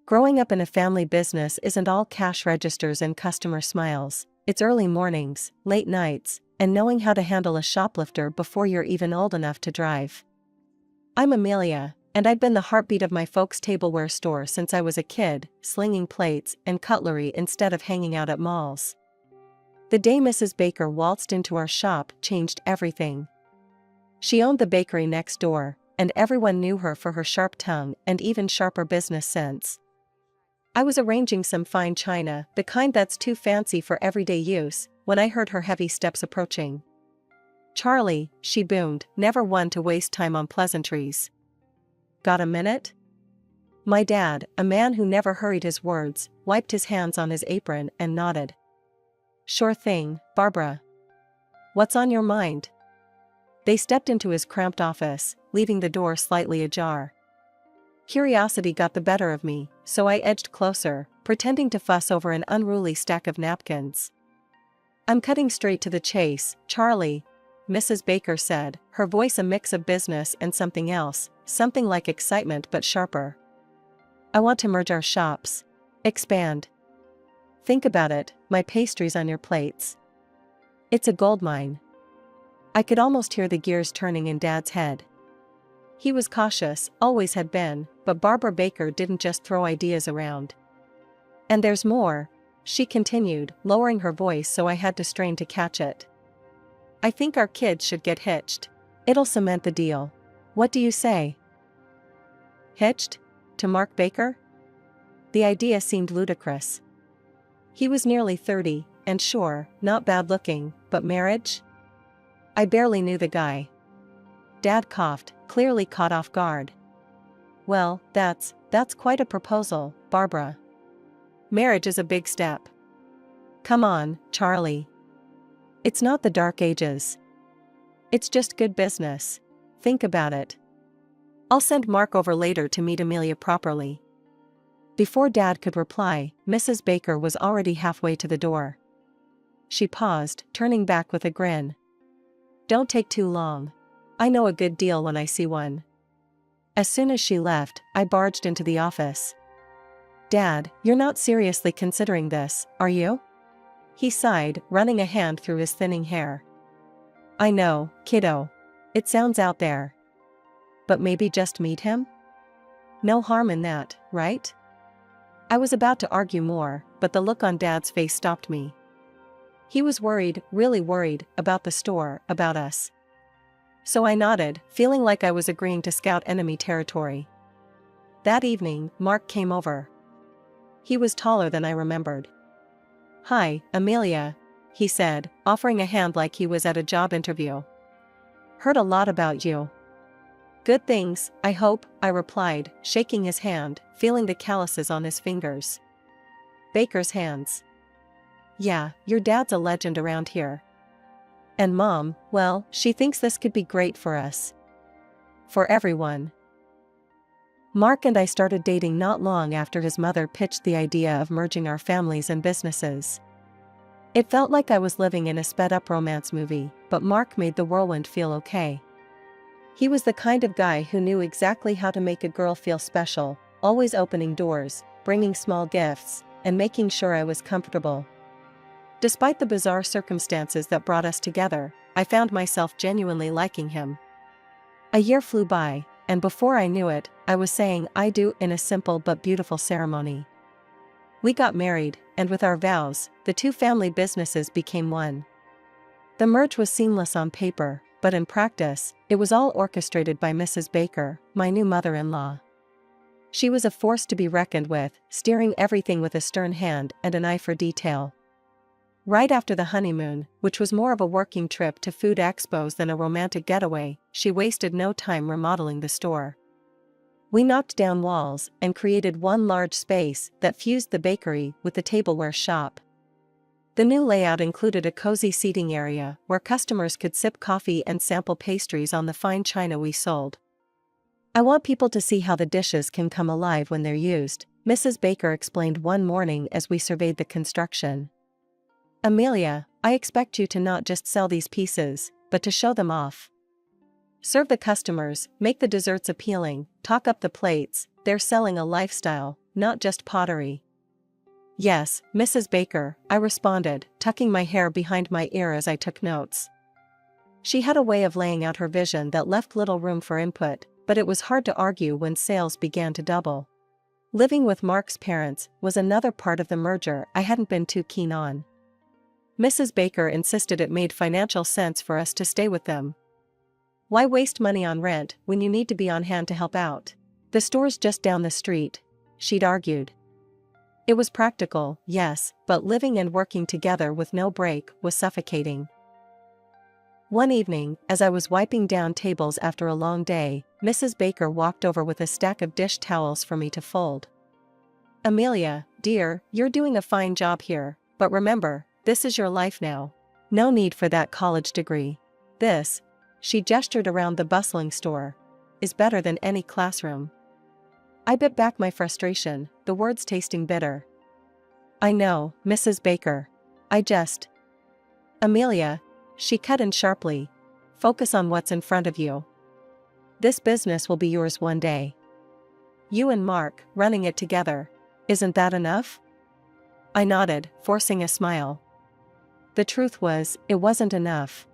Growing up in a family business isn't all cash registers and customer smiles. It's early mornings, late nights, and knowing how to handle a shoplifter before you're even old enough to drive. I'm Amelia, and I've been the heartbeat of my folks' tableware store since I was a kid, slinging plates and cutlery instead of hanging out at malls. The day Mrs. Baker waltzed into our shop changed everything. She owned the bakery next door, and everyone knew her for her sharp tongue and even sharper business sense. I was arranging some fine china, the kind that's too fancy for everyday use, when I heard her heavy steps approaching. "Charlie," she boomed, never one to waste time on pleasantries. "Got a minute?" My dad, a man who never hurried his words, wiped his hands on his apron and nodded. "Sure thing, Barbara. What's on your mind?" They stepped into his cramped office, leaving the door slightly ajar. Curiosity got the better of me, so I edged closer, pretending to fuss over an unruly stack of napkins. "I'm cutting straight to the chase, Charlie," Mrs. Baker said, her voice a mix of business and something else, something like excitement but sharper. "I want to merge our shops. Expand. Think about it, my pastries on your plates. It's a goldmine." I could almost hear the gears turning in Dad's head. He was cautious, always had been, but Barbara Baker didn't just throw ideas around. "And there's more," she continued, lowering her voice so I had to strain to catch it. "I think our kids should get hitched. It'll cement the deal. What do you say?" Hitched? To Mark Baker? The idea seemed ludicrous. He was nearly 30, and sure, not bad looking, but marriage? I barely knew the guy. Dad coughed, clearly caught off guard. "Well, that's quite a proposal, Barbara. Marriage is a big step. Come on, Charlie. It's not the dark ages. It's just good business. Think about it. I'll send Mark over later to meet Amelia properly." Before Dad could reply, Mrs. Baker was already halfway to the door. She paused, turning back with a grin. "Don't take too long. I know a good deal when I see one." As soon as she left, I barged into the office. "Dad, you're not seriously considering this, are you?" He sighed, running a hand through his thinning hair. "I know, kiddo. It sounds out there. But maybe just meet him? No harm in that, right?" I was about to argue more, but the look on Dad's face stopped me. He was worried, really worried, about the store, about us. So I nodded, feeling like I was agreeing to scout enemy territory. That evening, Mark came over. He was taller than I remembered. "Hi, Amelia," he said, offering a hand like he was at a job interview. "Heard a lot about you." "Good things, I hope," I replied, shaking his hand, feeling the calluses on his fingers. Baker's hands. "Yeah, your dad's a legend around here. And Mom, well, she thinks this could be great for us. For everyone." Mark and I started dating not long after his mother pitched the idea of merging our families and businesses. It felt like I was living in a sped-up romance movie, but Mark made the whirlwind feel okay. He was the kind of guy who knew exactly how to make a girl feel special, always opening doors, bringing small gifts, and making sure I was comfortable. Despite the bizarre circumstances that brought us together, I found myself genuinely liking him. A year flew by, and before I knew it, I was saying "I do" in a simple but beautiful ceremony. We got married, and with our vows, the two family businesses became one. The merge was seamless on paper, but in practice, it was all orchestrated by Mrs. Baker, my new mother-in-law. She was a force to be reckoned with, steering everything with a stern hand and an eye for detail. Right after the honeymoon, which was more of a working trip to food expos than a romantic getaway, she wasted no time remodeling the store. We knocked down walls and created one large space that fused the bakery with the tableware shop. The new layout included a cozy seating area where customers could sip coffee and sample pastries on the fine china we sold. "I want people to see how the dishes can come alive when they're used," Mrs. Baker explained one morning as we surveyed the construction. "Amelia, I expect you to not just sell these pieces, but to show them off." Serve the customers, make the desserts appealing, talk up the plates. They're selling a lifestyle, not just pottery. Yes, Mrs. Baker, I responded, tucking my hair behind my ear as I took notes. She had a way of laying out her vision that left little room for input, but it was hard to argue when sales began to double. Living with Mark's parents was another part of the merger I hadn't been too keen on. Mrs. Baker insisted it made financial sense for us to stay with them. Why waste money on rent when you need to be on hand to help out? The store's just down the street, she'd argued. It was practical, yes, but living and working together with no break was suffocating. One evening, as I was wiping down tables after a long day, Mrs. Baker walked over with a stack of dish towels for me to fold. Amelia, dear, you're doing a fine job here, but remember, this is your life now. No need for that college degree. This, she gestured around the bustling store, is better than any classroom. I bit back my frustration, the words tasting bitter. I know, Mrs. Baker. Amelia, she cut in sharply. Focus on what's in front of you. This business will be yours one day. You and Mark, running it together. Isn't that enough? I nodded, forcing a smile. The truth was, it wasn't enough.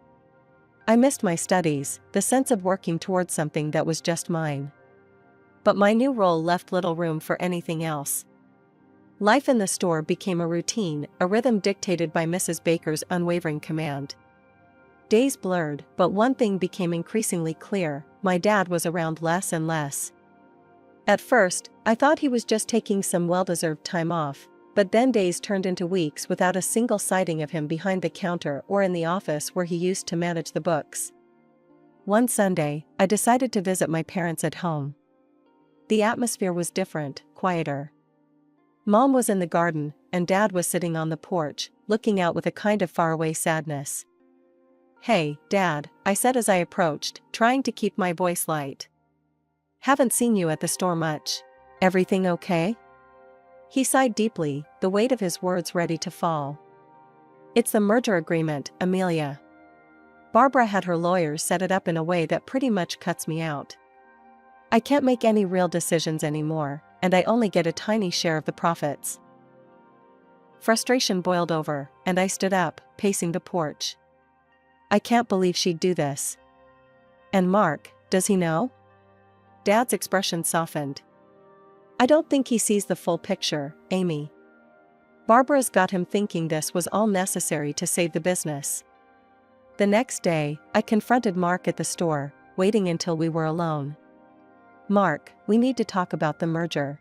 I missed my studies, the sense of working towards something that was just mine. But my new role left little room for anything else. Life in the store became a routine, a rhythm dictated by Mrs. Baker's unwavering command. Days blurred, but one thing became increasingly clear: my dad was around less and less. At first, I thought he was just taking some well-deserved time off, but then days turned into weeks without a single sighting of him behind the counter or in the office where he used to manage the books. One Sunday, I decided to visit my parents at home. The atmosphere was different, quieter. Mom was in the garden, and Dad was sitting on the porch, looking out with a kind of faraway sadness. Hey, Dad, I said as I approached, trying to keep my voice light. Haven't seen you at the store much. Everything okay? He sighed deeply, the weight of his words ready to fall. It's the merger agreement, Amelia. Barbara had her lawyers set it up in a way that pretty much cuts me out. I can't make any real decisions anymore, and I only get a tiny share of the profits. Frustration boiled over, and I stood up, pacing the porch. I can't believe she'd do this. And Mark, does he know? Dad's expression softened. I don't think he sees the full picture, Amy. Barbara's got him thinking this was all necessary to save the business. The next day, I confronted Mark at the store, waiting until we were alone. Mark, we need to talk about the merger.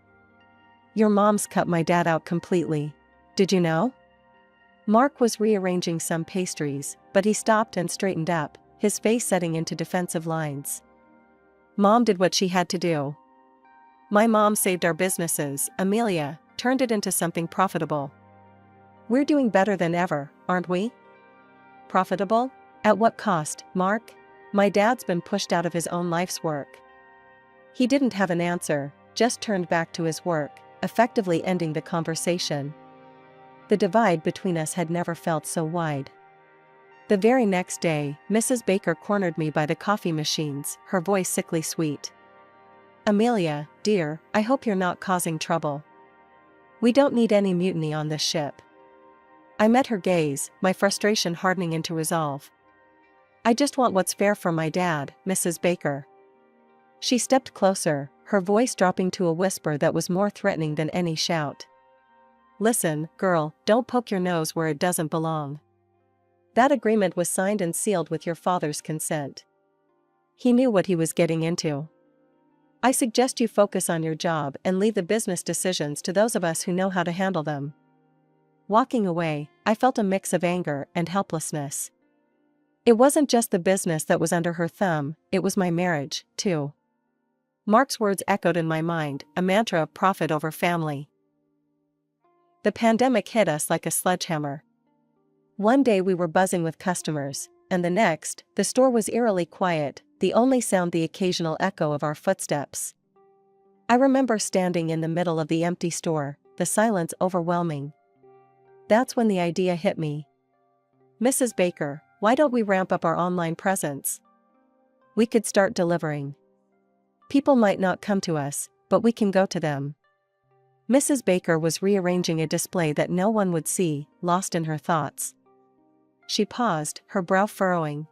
Your mom's cut my dad out completely. Did you know? Mark was rearranging some pastries, but he stopped and straightened up, his face setting into defensive lines. Mom did what she had to do. My mom saved our businesses, Amelia, turned it into something profitable. We're doing better than ever, aren't we? Profitable? At what cost, Mark? My dad's been pushed out of his own life's work. He didn't have an answer, just turned back to his work, effectively ending the conversation. The divide between us had never felt so wide. The very next day, Mrs. Baker cornered me by the coffee machines, her voice sickly sweet. Amelia, dear, I hope you're not causing trouble. We don't need any mutiny on this ship. I met her gaze, my frustration hardening into resolve. I just want what's fair for my dad, Mrs. Baker. She stepped closer, her voice dropping to a whisper that was more threatening than any shout. Listen, girl, don't poke your nose where it doesn't belong. That agreement was signed and sealed with your father's consent. He knew what he was getting into. I suggest you focus on your job and leave the business decisions to those of us who know how to handle them. Walking away, I felt a mix of anger and helplessness. It wasn't just the business that was under her thumb, it was my marriage, too. Mark's words echoed in my mind, a mantra of profit over family. The pandemic hit us like a sledgehammer. One day we were buzzing with customers, and the next, the store was eerily quiet, the only sound the occasional echo of our footsteps. I remember standing in the middle of the empty store, the silence overwhelming. That's when the idea hit me. Mrs. Baker, why don't we ramp up our online presence? We could start delivering. People might not come to us, but we can go to them. Mrs. Baker was rearranging a display that no one would see, lost in her thoughts. She paused, her brow furrowing.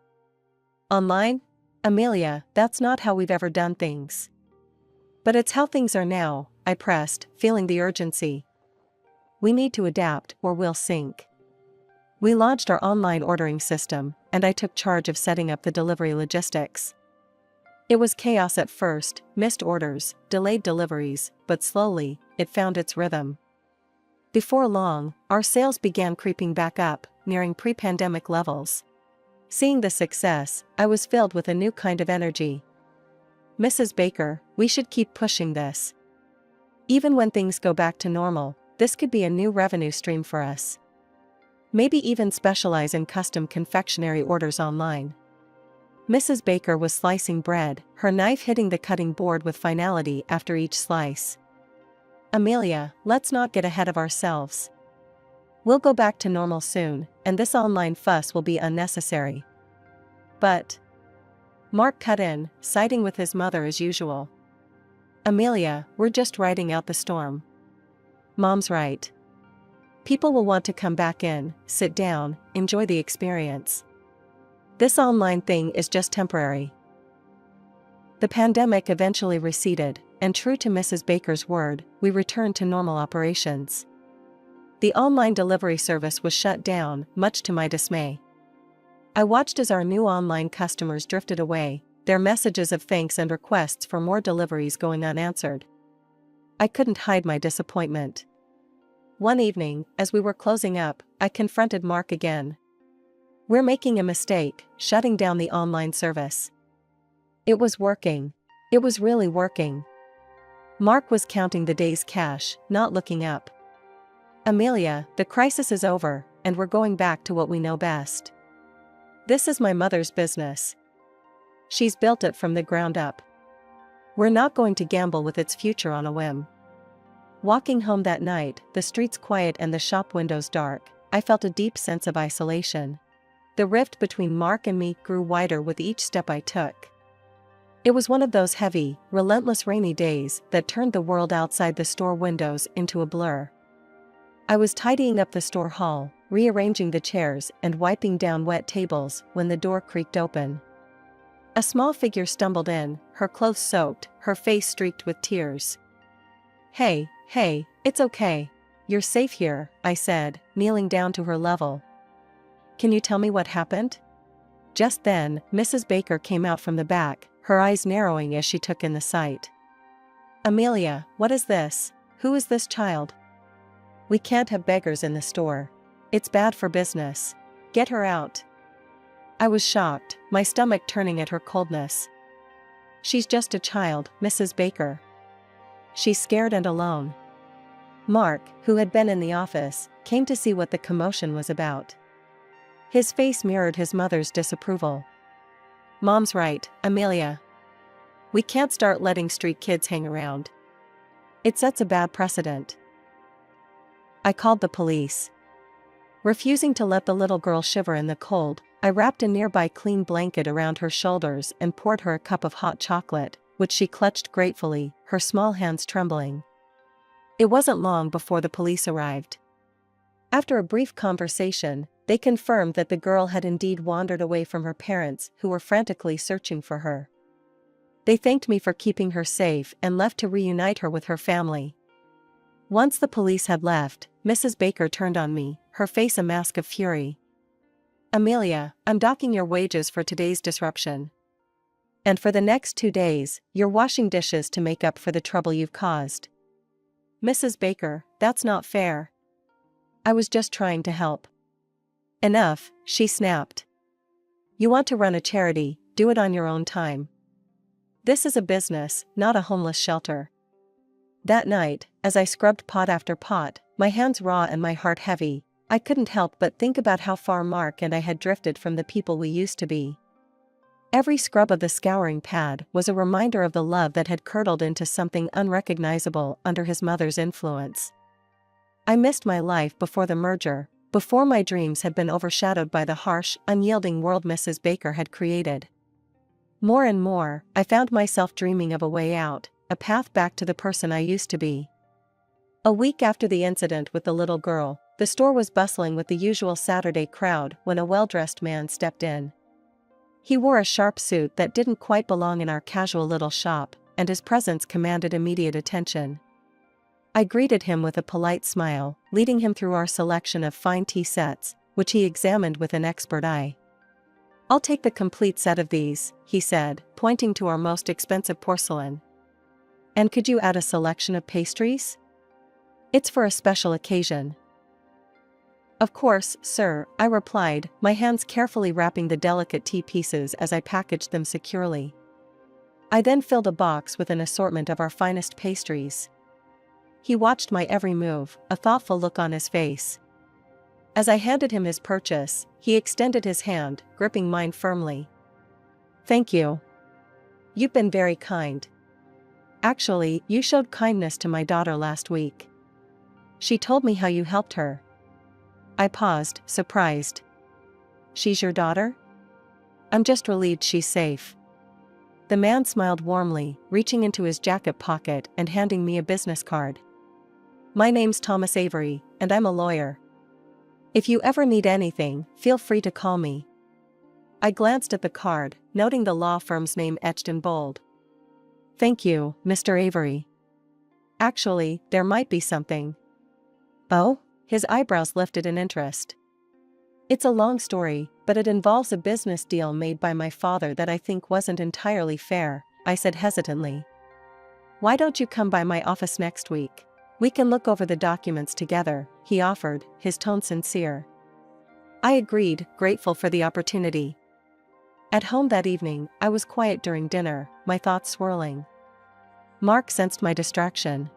Online? Amelia, that's not how we've ever done things. But it's how things are now, I pressed, feeling the urgency. We need to adapt or we'll sink. We launched our online ordering system, and I took charge of setting up the delivery logistics. It was chaos at first, missed orders, delayed deliveries, but slowly, it found its rhythm. Before long, our sales began creeping back up, nearing pre-pandemic levels. Seeing the success, I was filled with a new kind of energy. Mrs. Baker, we should keep pushing this. Even when things go back to normal, this could be a new revenue stream for us. Maybe even specialize in custom confectionery orders online. Mrs. Baker was slicing bread, her knife hitting the cutting board with finality after each slice. Amelia, let's not get ahead of ourselves. We'll go back to normal soon, and this online fuss will be unnecessary. But Mark cut in, siding with his mother as usual. Amelia, we're just riding out the storm. Mom's right. People will want to come back in, sit down, enjoy the experience. This online thing is just temporary. The pandemic eventually receded, and true to Mrs. Baker's word, we returned to normal operations. The online delivery service was shut down, much to my dismay. I watched as our new online customers drifted away, their messages of thanks and requests for more deliveries going unanswered. I couldn't hide my disappointment. One evening, as we were closing up, I confronted Mark again. We're making a mistake, shutting down the online service. It was working. It was really working. Mark was counting the day's cash, not looking up. Amelia, the crisis is over, and we're going back to what we know best. This is my mother's business. She's built it from the ground up. We're not going to gamble with its future on a whim. Walking home that night, the streets quiet and the shop windows dark, I felt a deep sense of isolation. The rift between Mark and me grew wider with each step I took. It was one of those heavy, relentless rainy days that turned the world outside the store windows into a blur. I was tidying up the store hall, rearranging the chairs and wiping down wet tables when the door creaked open. A small figure stumbled in, her clothes soaked, her face streaked with tears. Hey, it's okay. You're safe here, I said, kneeling down to her level. Can you tell me what happened? Just then, Mrs. Baker came out from the back, her eyes narrowing as she took in the sight. Amelia, what is this? Who is this child? We can't have beggars in the store. It's bad for business. Get her out. I was shocked, my stomach turning at her coldness. She's just a child, Mrs. Baker. She's scared and alone. Mark, who had been in the office, came to see what the commotion was about. His face mirrored his mother's disapproval. Mom's right, Amelia. We can't start letting street kids hang around. It sets a bad precedent. I called the police. Refusing to let the little girl shiver in the cold, I wrapped a nearby clean blanket around her shoulders and poured her a cup of hot chocolate, which she clutched gratefully, her small hands trembling. It wasn't long before the police arrived. After a brief conversation, they confirmed that the girl had indeed wandered away from her parents, who were frantically searching for her. They thanked me for keeping her safe and left to reunite her with her family. Once the police had left, Mrs. Baker turned on me, her face a mask of fury. Amelia, I'm docking your wages for today's disruption. And for the next 2 days, you're washing dishes to make up for the trouble you've caused. Mrs. Baker, that's not fair. I was just trying to help. Enough, she snapped. You want to run a charity, do it on your own time. This is a business, not a homeless shelter. That night, as I scrubbed pot after pot, my hands raw and my heart heavy, I couldn't help but think about how far Mark and I had drifted from the people we used to be. Every scrub of the scouring pad was a reminder of the love that had curdled into something unrecognizable under his mother's influence. I missed my life before the merger, before my dreams had been overshadowed by the harsh, unyielding world Mrs. Baker had created. More and more, I found myself dreaming of a way out, a path back to the person I used to be. A week after the incident with the little girl, the store was bustling with the usual Saturday crowd when a well-dressed man stepped in. He wore a sharp suit that didn't quite belong in our casual little shop, and his presence commanded immediate attention. I greeted him with a polite smile, leading him through our selection of fine tea sets, which he examined with an expert eye. "I'll take the complete set of these," he said, pointing to our most expensive porcelain. "And could you add a selection of pastries? It's for a special occasion." "Of course, sir," I replied, my hands carefully wrapping the delicate tea pieces as I packaged them securely. I then filled a box with an assortment of our finest pastries. He watched my every move, a thoughtful look on his face. As I handed him his purchase, he extended his hand, gripping mine firmly. "Thank you. You've been very kind. Actually, you showed kindness to my daughter last week. She told me how you helped her." I paused, surprised. "She's your daughter?" "I'm just relieved she's safe." The man smiled warmly, reaching into his jacket pocket and handing me a business card. "My name's Thomas Avery, and I'm a lawyer. If you ever need anything, feel free to call me." I glanced at the card, noting the law firm's name etched in bold. "Thank you, Mr. Avery. Actually, there might be something." "Oh?" His eyebrows lifted in interest. "It's a long story, but it involves a business deal made by my father that I think wasn't entirely fair," I said hesitantly. "Why don't you come by my office next week? We can look over the documents together," he offered, his tone sincere. I agreed, grateful for the opportunity. At home that evening, I was quiet during dinner, my thoughts swirling. Mark sensed my distraction.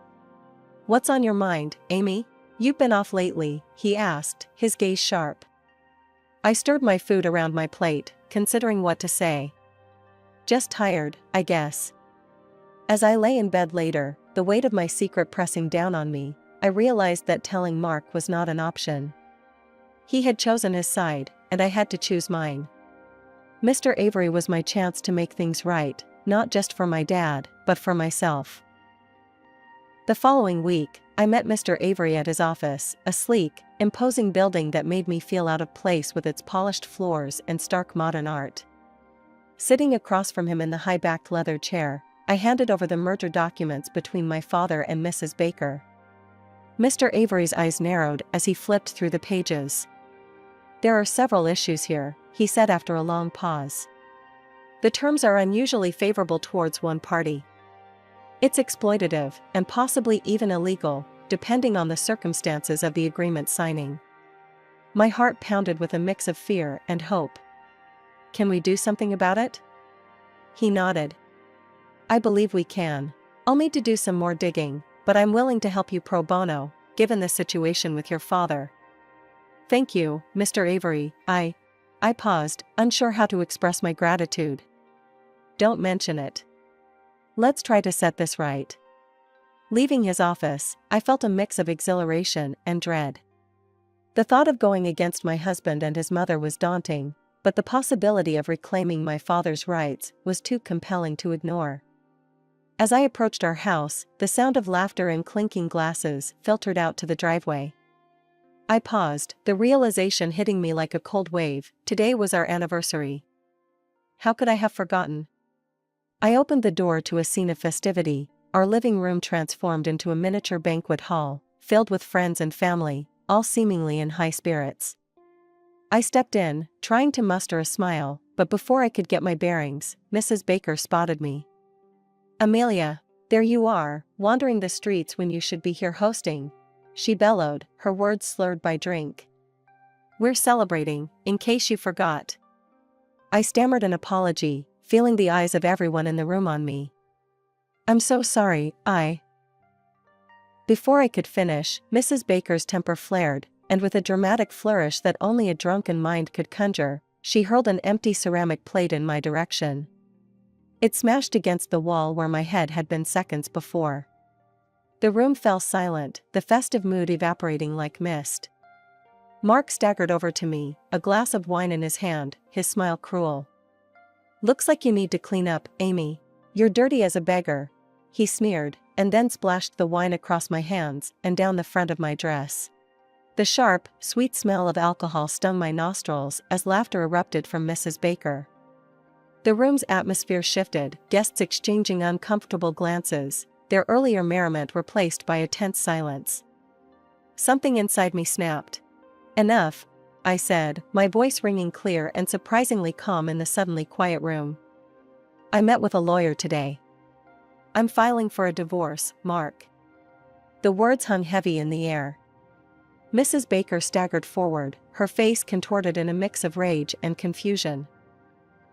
"What's on your mind, Amy? You've been off lately," he asked, his gaze sharp. I stirred my food around my plate, considering what to say. "Just tired, I guess." As I lay in bed later, the weight of my secret pressing down on me, I realized that telling Mark was not an option. He had chosen his side, and I had to choose mine. Mr. Avery was my chance to make things right, not just for my dad, but for myself. The following week, I met Mr. Avery at his office, a sleek, imposing building that made me feel out of place with its polished floors and stark modern art. Sitting across from him in the high-backed leather chair, I handed over the merger documents between my father and Mrs. Baker. Mr. Avery's eyes narrowed as he flipped through the pages. "There are several issues here," he said after a long pause. "The terms are unusually favorable towards one party. It's exploitative, and possibly even illegal, depending on the circumstances of the agreement signing." My heart pounded with a mix of fear and hope. "Can we do something about it?" He nodded. "I believe we can. I'll need to do some more digging, but I'm willing to help you pro bono, given the situation with your father." "Thank you, Mr. Avery." I paused, unsure how to express my gratitude. "Don't mention it. Let's try to set this right." Leaving his office, I felt a mix of exhilaration and dread. The thought of going against my husband and his mother was daunting, but the possibility of reclaiming my father's rights was too compelling to ignore. As I approached our house, the sound of laughter and clinking glasses filtered out to the driveway. I paused, the realization hitting me like a cold wave. Today was our anniversary. How could I have forgotten? I opened the door to a scene of festivity, our living room transformed into a miniature banquet hall, filled with friends and family, all seemingly in high spirits. I stepped in, trying to muster a smile, but before I could get my bearings, Mrs. Baker spotted me. "Amelia, there you are, wandering the streets when you should be here hosting," she bellowed, her words slurred by drink. "We're celebrating, in case you forgot." I stammered an apology, feeling the eyes of everyone in the room on me. "I'm so sorry." Before I could finish, Mrs. Baker's temper flared, and with a dramatic flourish that only a drunken mind could conjure, she hurled an empty ceramic plate in my direction. It smashed against the wall where my head had been seconds before. The room fell silent, the festive mood evaporating like mist. Mark staggered over to me, a glass of wine in his hand, his smile cruel. "Looks like you need to clean up, Amy. You're dirty as a beggar," he sneered, and then splashed the wine across my hands and down the front of my dress. The sharp, sweet smell of alcohol stung my nostrils as laughter erupted from Mrs. Baker. The room's atmosphere shifted, guests exchanging uncomfortable glances, their earlier merriment replaced by a tense silence. Something inside me snapped. "Enough," I said, my voice ringing clear and surprisingly calm in the suddenly quiet room. "I met with a lawyer today. I'm filing for a divorce, Mark." The words hung heavy in the air. Mrs. Baker staggered forward, her face contorted in a mix of rage and confusion.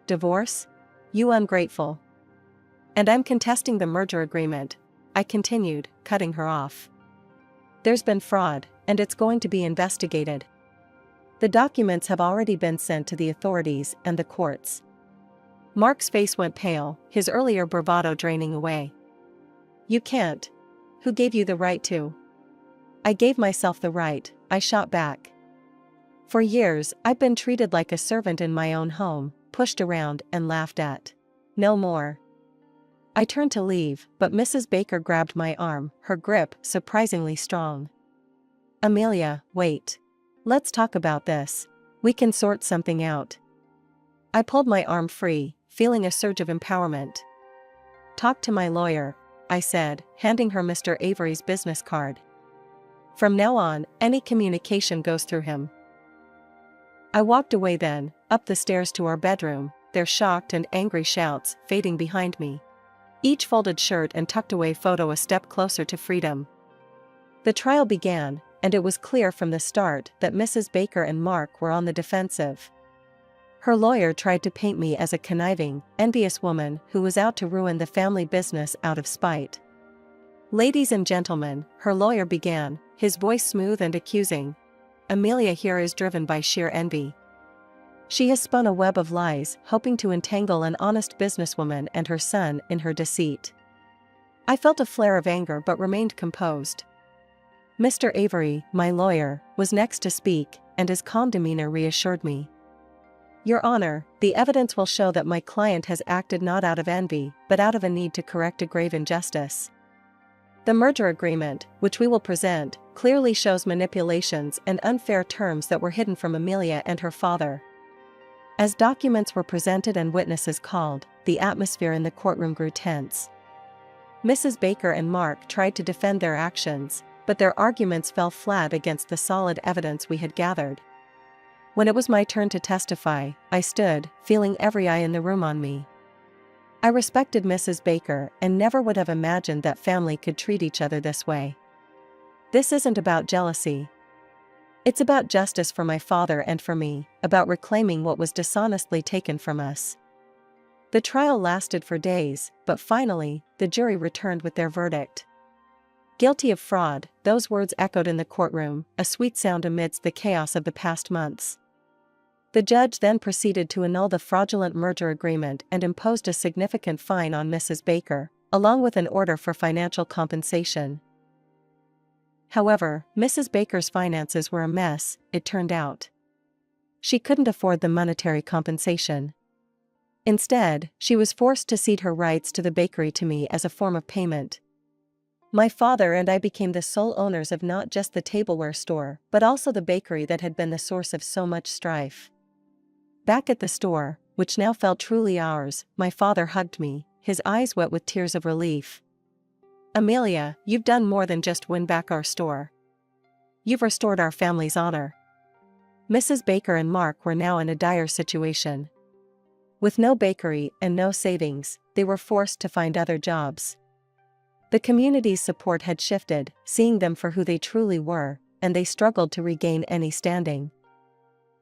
"Divorce? You ungrateful." "And I'm contesting the merger agreement," I continued, cutting her off. "There's been fraud, and it's going to be investigated. The documents have already been sent to the authorities and the courts." Mark's face went pale, his earlier bravado draining away. "You can't. Who gave you the right to?" "I gave myself the right," I shot back. "For years, I've been treated like a servant in my own home, pushed around and laughed at. No more." I turned to leave, but Mrs. Baker grabbed my arm, her grip surprisingly strong. "Amelia, wait. Let's talk about this. We can sort something out." I pulled my arm free, feeling a surge of empowerment. "Talk to my lawyer," I said, handing her Mr. Avery's business card. "From now on, any communication goes through him." I walked away then, up the stairs to our bedroom, their shocked and angry shouts fading behind me. Each folded shirt and tucked away photo a step closer to freedom. The trial began, and it was clear from the start that Mrs. Baker and Mark were on the defensive. Her lawyer tried to paint me as a conniving, envious woman who was out to ruin the family business out of spite. "Ladies and gentlemen," her lawyer began, his voice smooth and accusing, "Amelia here is driven by sheer envy. She has spun a web of lies, hoping to entangle an honest businesswoman and her son in her deceit." I felt a flare of anger but remained composed. Mr. Avery, my lawyer, was next to speak, and his calm demeanor reassured me. "Your Honor, the evidence will show that my client has acted not out of envy, but out of a need to correct a grave injustice. The merger agreement, which we will present, clearly shows manipulations and unfair terms that were hidden from Amelia and her father." As documents were presented and witnesses called, the atmosphere in the courtroom grew tense. Mrs. Baker and Mark tried to defend their actions, but their arguments fell flat against the solid evidence we had gathered. When it was my turn to testify, I stood, feeling every eye in the room on me. I respected Mrs. Baker and never would have imagined that family could treat each other this way. This isn't about jealousy. It's about justice for my father and for me, about reclaiming what was dishonestly taken from us. The trial lasted for days, but finally, the jury returned with their verdict. "Guilty of fraud," those words echoed in the courtroom, a sweet sound amidst the chaos of the past months. The judge then proceeded to annul the fraudulent merger agreement and imposed a significant fine on Mrs. Baker, along with an order for financial compensation. However, Mrs. Baker's finances were a mess, it turned out. She couldn't afford the monetary compensation. Instead, she was forced to cede her rights to the bakery to me as a form of payment. My father and I became the sole owners of not just the tableware store, but also the bakery that had been the source of so much strife. Back at the store, which now felt truly ours, my father hugged me, his eyes wet with tears of relief. "Amelia, you've done more than just win back our store. You've restored our family's honor." Mrs. Baker and Mark were now in a dire situation. With no bakery and no savings, they were forced to find other jobs. The community's support had shifted, seeing them for who they truly were, and they struggled to regain any standing.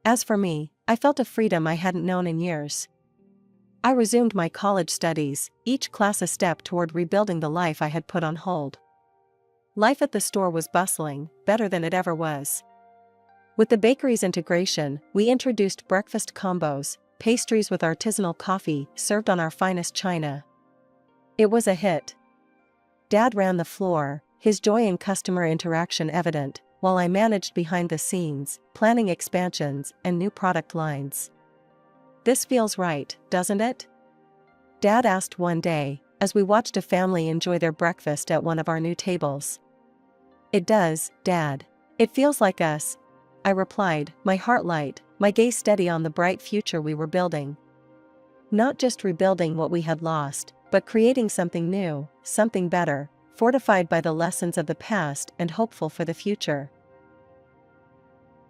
As for me, I felt a freedom I hadn't known in years. I resumed my college studies, each class a step toward rebuilding the life I had put on hold. Life at the store was bustling, better than it ever was. With the bakery's integration, we introduced breakfast combos, pastries with artisanal coffee served on our finest china. It was a hit. Dad ran the floor, his joy in customer interaction evident, while I managed behind the scenes, planning expansions and new product lines. "This feels right, doesn't it?" Dad asked one day, as we watched a family enjoy their breakfast at one of our new tables. It does, Dad. It feels like us, I replied, my heart light, my gaze steady on the bright future we were building. Not just rebuilding what we had lost, but creating something new, something better, fortified by the lessons of the past and hopeful for the future.